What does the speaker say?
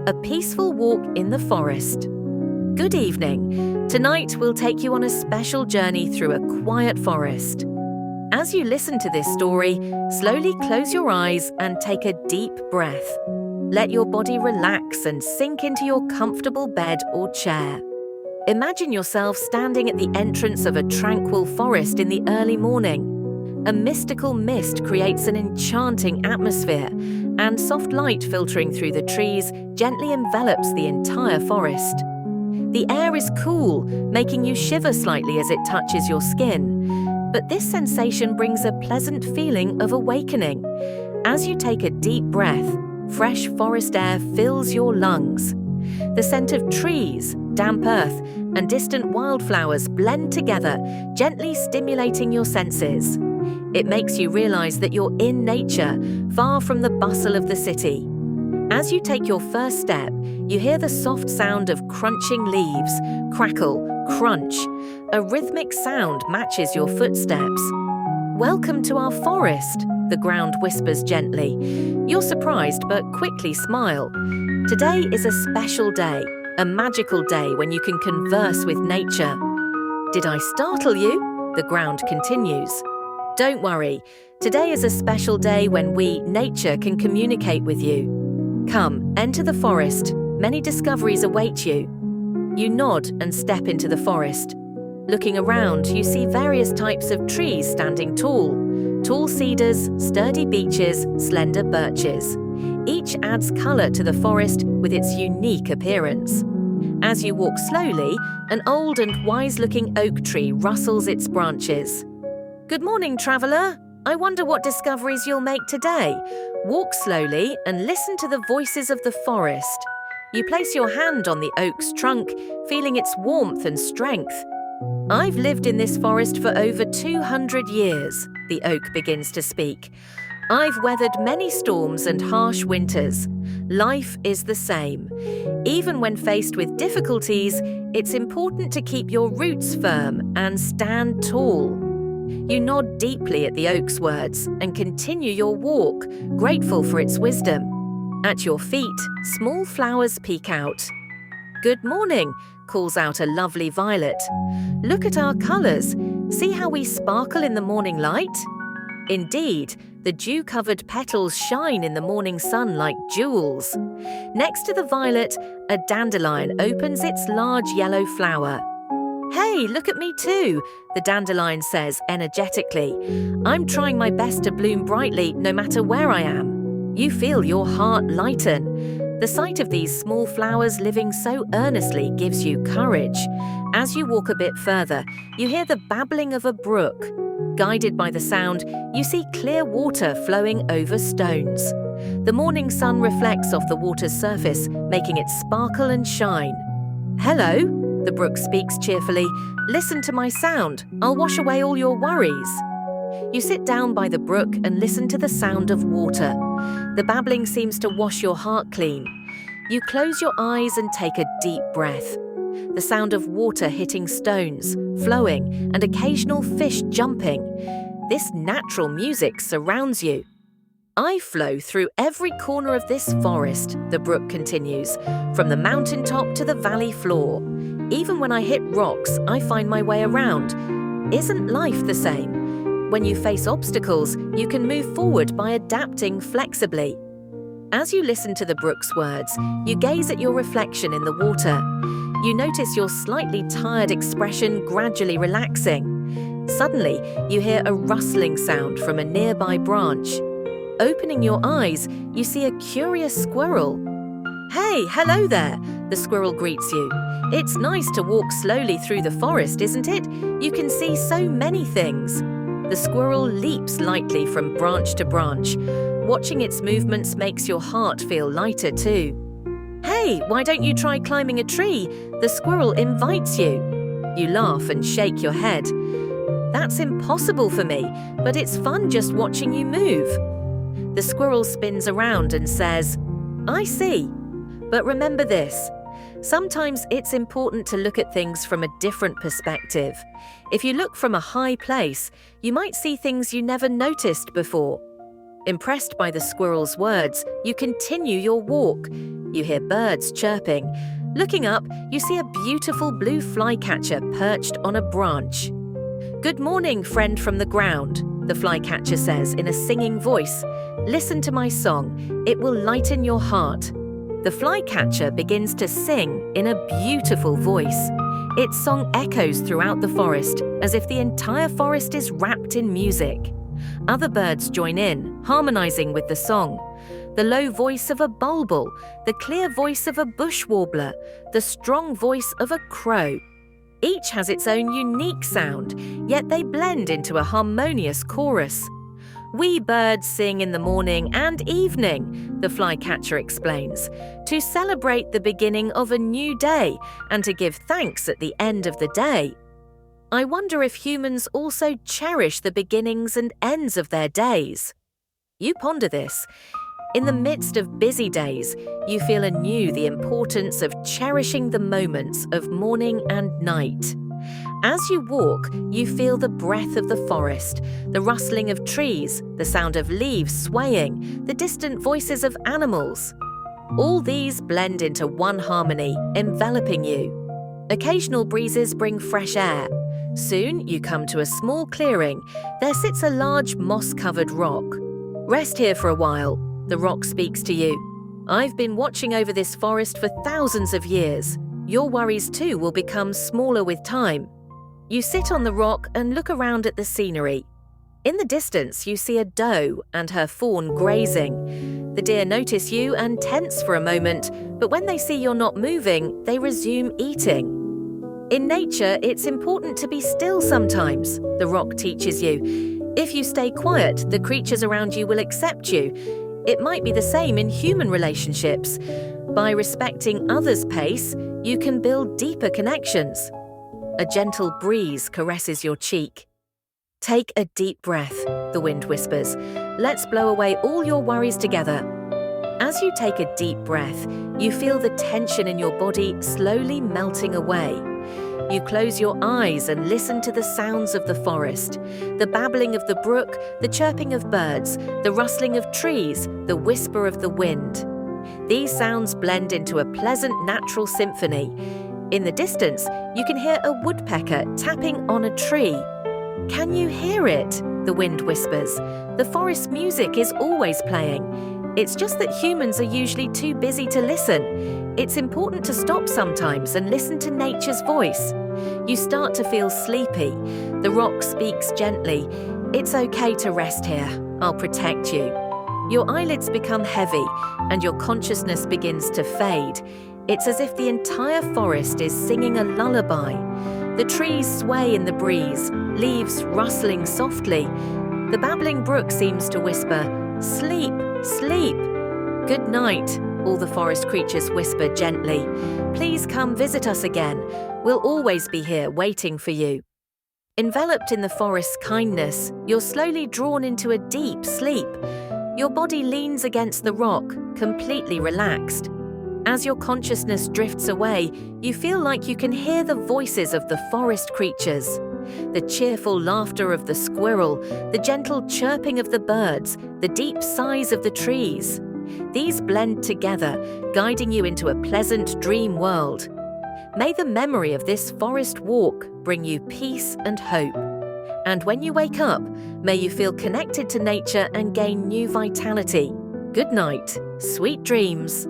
A peaceful walk in the forest. Good evening. Tonight we'll take you on a special journey through a quiet forest. As you listen to this story, slowly close your eyes and take a deep breath. Let your body relax and sink into your comfortable bed or chair. Imagine yourself standing at the entrance of a tranquil forest in the early morning. A mystical mist creates an enchanting atmosphere, and soft light filtering through the trees gently envelops the entire forest. The air is cool, making you shiver slightly as it touches your skin. But this sensation brings a pleasant feeling of awakening. As you take a deep breath, fresh forest air fills your lungs. The scent of trees, damp earth, and distant wildflowers blend together, gently stimulating your senses. It makes you realize that you're in nature, far from the bustle of the city. As you take your first step, you hear the soft sound of crunching leaves, crackle, crunch. A rhythmic sound matches your footsteps. "Welcome to our forest," the ground whispers gently. You're surprised but quickly smile. Today is a special day, a magical day when you can converse with nature. "Did I startle you?" the ground continues. Don't worry, today is a special day when we, nature, can communicate with you. Come, enter the forest. Many discoveries await you. You nod and step into the forest. Looking around, you see various types of trees standing tall. Tall cedars, sturdy beeches, slender birches. Each adds color to the forest with its unique appearance. As you walk slowly, an old and wise-looking oak tree rustles its branches. "Good morning, traveler. I wonder what discoveries you'll make today." Walk slowly and listen to the voices of the forest. You place your hand on the oak's trunk, feeling its warmth and strength. "I've lived in this forest for over 200 years, the oak begins to speak. "I've weathered many storms and harsh winters. Life is the same. Even when faced with difficulties, it's important to keep your roots firm and stand tall." You nod deeply at the oak's words and continue your walk, grateful for its wisdom. At your feet, small flowers peek out. "Good morning," calls out a lovely violet. "Look at our colours. See how we sparkle in the morning light?" Indeed, the dew-covered petals shine in the morning sun like jewels. Next to the violet, a dandelion opens its large yellow flower. "Hey, look at me too," the dandelion says energetically. "I'm trying my best to bloom brightly no matter where I am." You feel your heart lighten. The sight of these small flowers living so earnestly gives you courage. As you walk a bit further, you hear the babbling of a brook. Guided by the sound, you see clear water flowing over stones. The morning sun reflects off the water's surface, making it sparkle and shine. "Hello," the brook speaks cheerfully. "Listen to my sound. I'll wash away all your worries." You sit down by the brook and listen to the sound of water. The babbling seems to wash your heart clean. You close your eyes and take a deep breath. The sound of water hitting stones, flowing, and occasional fish jumping. This natural music surrounds you. "I flow through every corner of this forest," the brook continues, "from the mountaintop to the valley floor. Even when I hit rocks, I find my way around. Isn't life the same? When you face obstacles, you can move forward by adapting flexibly." As you listen to the brook's words, you gaze at your reflection in the water. You notice your slightly tired expression gradually relaxing. Suddenly, you hear a rustling sound from a nearby branch. Opening your eyes, you see a curious squirrel. "Hey, hello there," the squirrel greets you. "It's nice to walk slowly through the forest, isn't it? You can see so many things." The squirrel leaps lightly from branch to branch. Watching its movements makes your heart feel lighter too. "Hey, why don't you try climbing a tree?" the squirrel invites you. You laugh and shake your head. "That's impossible for me, but it's fun just watching you move." The squirrel spins around and says, "I see. But remember this. Sometimes it's important to look at things from a different perspective. If you look from a high place, you might see things you never noticed before." Impressed by the squirrel's words, you continue your walk. You hear birds chirping. Looking up, you see a beautiful blue flycatcher perched on a branch. "Good morning, friend from the ground," the flycatcher says in a singing voice. "Listen to my song. It will lighten your heart." The flycatcher begins to sing in a beautiful voice. Its song echoes throughout the forest as if the entire forest is wrapped in music. Other birds join in, harmonizing with the song. The low voice of a bulbul, the clear voice of a bush warbler, the strong voice of a crow. Each has its own unique sound, yet they blend into a harmonious chorus. "We birds sing in the morning and evening," the flycatcher explains, "to celebrate the beginning of a new day and to give thanks at the end of the day." I wonder if humans also cherish the beginnings and ends of their days. You ponder this. In the midst of busy days, you feel anew the importance of cherishing the moments of morning and night. As you walk, you feel the breath of the forest, the rustling of trees, the sound of leaves swaying, the distant voices of animals. All these blend into one harmony, enveloping you. Occasional breezes bring fresh air. Soon you come to a small clearing. There sits a large moss-covered rock. "Rest here for a while," the rock speaks to you. "I've been watching over this forest for thousands of years. Your worries too will become smaller with time." You sit on the rock and look around at the scenery. In the distance, you see a doe and her fawn grazing. The deer notice you and tense for a moment, but when they see you're not moving, they resume eating. In nature, it's important to be still sometimes, the rock teaches you. If you stay quiet, the creatures around you will accept you. It might be the same in human relationships. By respecting others' pace, you can build deeper connections. A gentle breeze caresses your cheek. "Take a deep breath," the wind whispers. "Let's blow away all your worries together." As you take a deep breath, you feel the tension in your body slowly melting away. You close your eyes and listen to the sounds of the forest, the babbling of the brook, the chirping of birds, the rustling of trees, the whisper of the wind. These sounds blend into a pleasant natural symphony. In the distance, you can hear a woodpecker tapping on a tree. "Can you hear it?" the wind whispers. "The forest music is always playing. It's just that humans are usually too busy to listen. It's important to stop sometimes and listen to nature's voice." You start to feel sleepy. The rock speaks gently. "It's okay to rest here. I'll protect you." Your eyelids become heavy and your consciousness begins to fade. It's as if the entire forest is singing a lullaby. The trees sway in the breeze, leaves rustling softly. The babbling brook seems to whisper, "Sleep, sleep." "Good night," all the forest creatures whisper gently. "Please come visit us again. We'll always be here waiting for you." Enveloped in the forest's kindness, you're slowly drawn into a deep sleep. Your body leans against the rock, completely relaxed. As your consciousness drifts away, you feel like you can hear the voices of the forest creatures. The cheerful laughter of the squirrel, the gentle chirping of the birds, the deep sighs of the trees. These blend together, guiding you into a pleasant dream world. May the memory of this forest walk bring you peace and hope. And when you wake up, may you feel connected to nature and gain new vitality. Good night, sweet dreams.